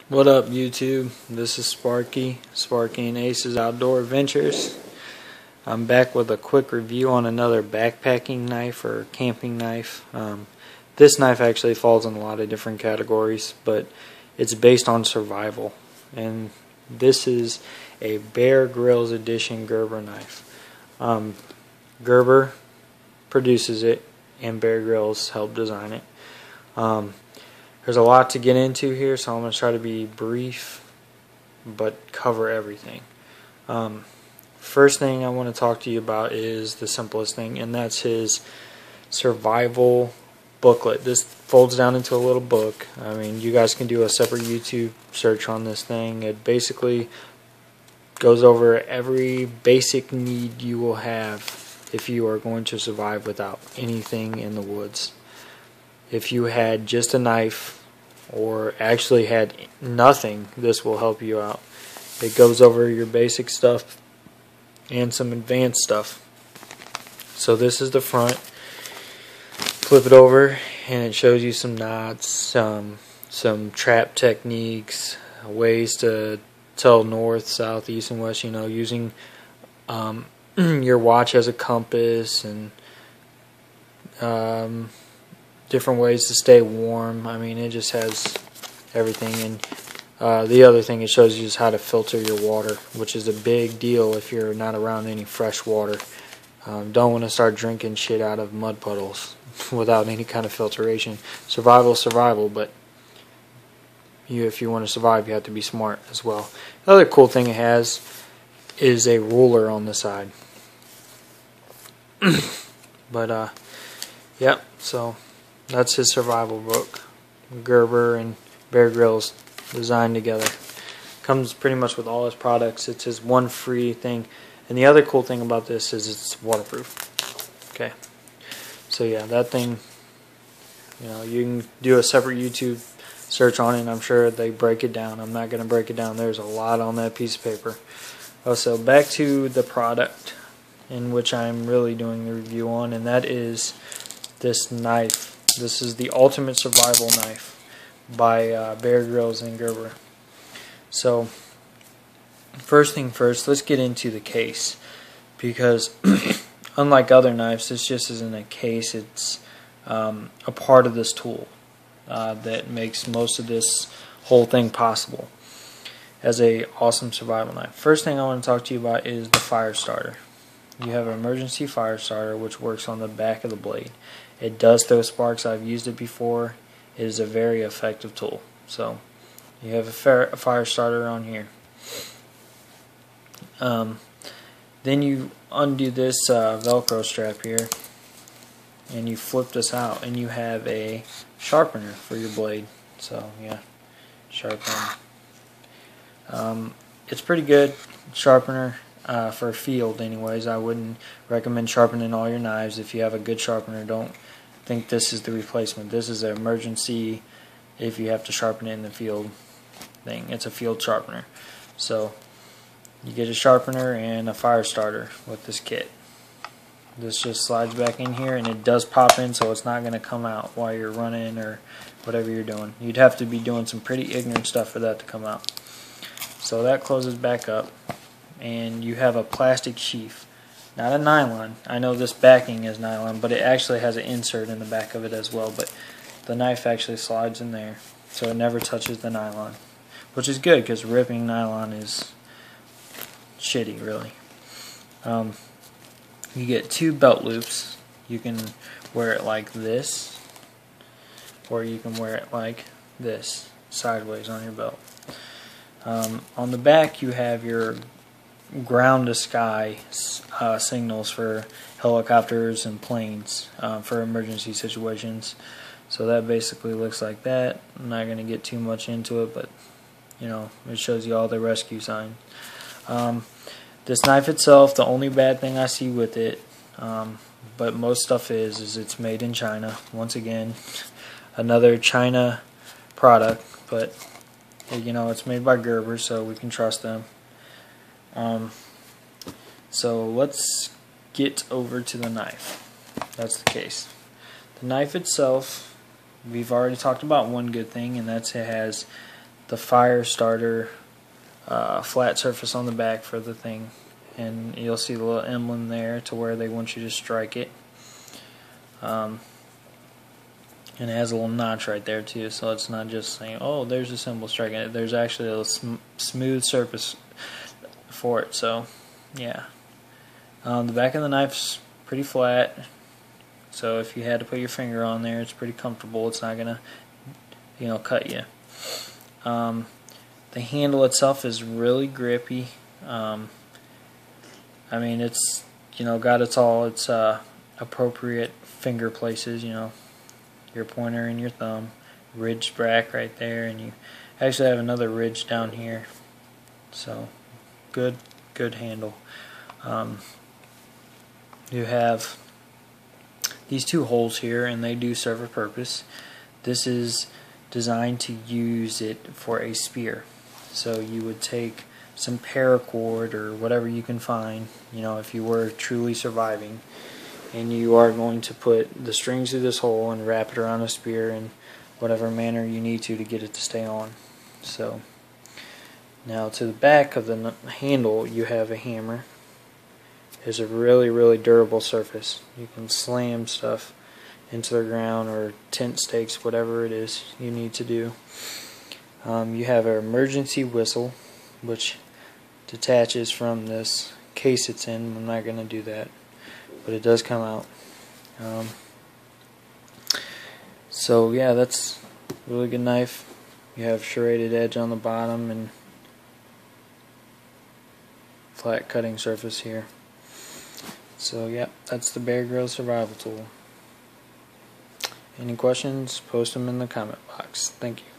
What up, YouTube? This is Sparky and Ace's Outdoor Adventures. I'm back with a quick review on another backpacking knife or camping knife. This knife actually falls in a lot of different categories, but it's based on survival. And this is a Bear Grylls Edition Gerber knife. Gerber produces it, and Bear Grylls helped design it. There's a lot to get into here, so I'm going to try to be brief but cover everything. First thing I want to talk to you about is the simplest thing, and that's his survival booklet. This folds down into a little book. I mean, you guys can do a separate YouTube search on this thing. It basically goes over every basic need you will have if you are going to survive without anything in the woods. If you had just a knife or actually had nothing, this will help you out. It goes over your basic stuff and some advanced stuff. So this is the front. Flip it over and it shows you some knots, some trap techniques, ways to tell north, south, east, and west, using your watch as a compass, and different ways to stay warm. I mean, it just has everything. And the other thing it shows you is how to filter your water, which is a big deal if you're not around any fresh water. Don't want to start drinking shit out of mud puddles without any kind of filtration. Survival, but if you want to survive, you have to be smart as well. The other cool thing it has is a ruler on the side. But yep, so that's his survival book. Gerber and Bear Grylls designed together. Comes pretty much with all his products. It's his one free thing. And the other cool thing about this is it's waterproof. Okay. So yeah, that thing, you can do a separate YouTube search on it, and I'm sure they break it down. I'm not going to break it down. There's a lot on that piece of paper. So back to the product in which I'm really doing the review on, and that is this knife. This is the Ultimate Survival Knife by Bear Grylls and Gerber. So, first thing first, let's get into the case, because unlike other knives, this just isn't a case. It's a part of this tool that makes most of this whole thing possible as a awesome survival knife. First thing I want to talk to you about is the fire starter. You have an emergency fire starter which works on the back of the blade. It does throw sparks. I've used it before. It is a very effective tool. So you have a fire starter on here. Then you undo this Velcro strap here, and you flip this out, and you have a sharpener for your blade. So yeah, sharpen. It's pretty good sharpener. For a field anyways. I wouldn't recommend sharpening all your knives. If you have a good sharpener, don't think this is the replacement. This is an emergency if you have to sharpen it in the field thing. It's a field sharpener. So you get a sharpener and a fire starter with this kit. This just slides back in here, and it does pop in, so it's not going to come out while you're running or whatever you're doing. You'd have to be doing some pretty ignorant stuff for that to come out. So that closes back up, and you have a plastic sheath, not a nylon. I know this backing is nylon, but it actually has an insert in the back of it as well. But the knife actually slides in there, so it never touches the nylon, which is good because ripping nylon is shitty, really. You get two belt loops. You can wear it like this, or you can wear it like this, sideways on your belt. On the back, you have your ground to sky signals for helicopters and planes for emergency situations. So that basically looks like that. I'm not going to get too much into it, but it shows you all the rescue signs. This knife itself, the only bad thing I see with it, but most stuff is it's made in China. Once again, another China product, but it's made by Gerber, so we can trust them. So let's get over to the knife. That's the case. The knife itself, we've already talked about one good thing, and that's it has the fire starter flat surface on the back for the thing, and you'll see the little emblem there to where they want you to strike it. And it has a little notch right there too, so it's not just saying, oh, there's a symbol striking it. There's actually a smooth surface for it. So yeah, the back of the knife's pretty flat, so if you had to put your finger on there, it's pretty comfortable. It's not gonna, cut you. The handle itself is really grippy. I mean, it's got its appropriate finger places. Your pointer and your thumb, ridged back right there, and you actually have another ridge down here. So good handle. You have these two holes here, and they do serve a purpose. This is designed to use it for a spear. So you would take some paracord or whatever you can find, if you were truly surviving, and you are going to put the strings through this hole and wrap it around a spear in whatever manner you need to get it to stay on. So now to the back of the handle, you have a hammer. It's a really durable surface. You can slam stuff into the ground or tent stakes, whatever it is you need to do. You have an emergency whistle, which detaches from this case it's in. I'm not going to do that, but it does come out. So yeah, that's a really good knife. You have serrated edge on the bottom and flat cutting surface here. So yeah, that's the Bear Grylls survival tool. Any questions? Post them in the comment box. Thank you.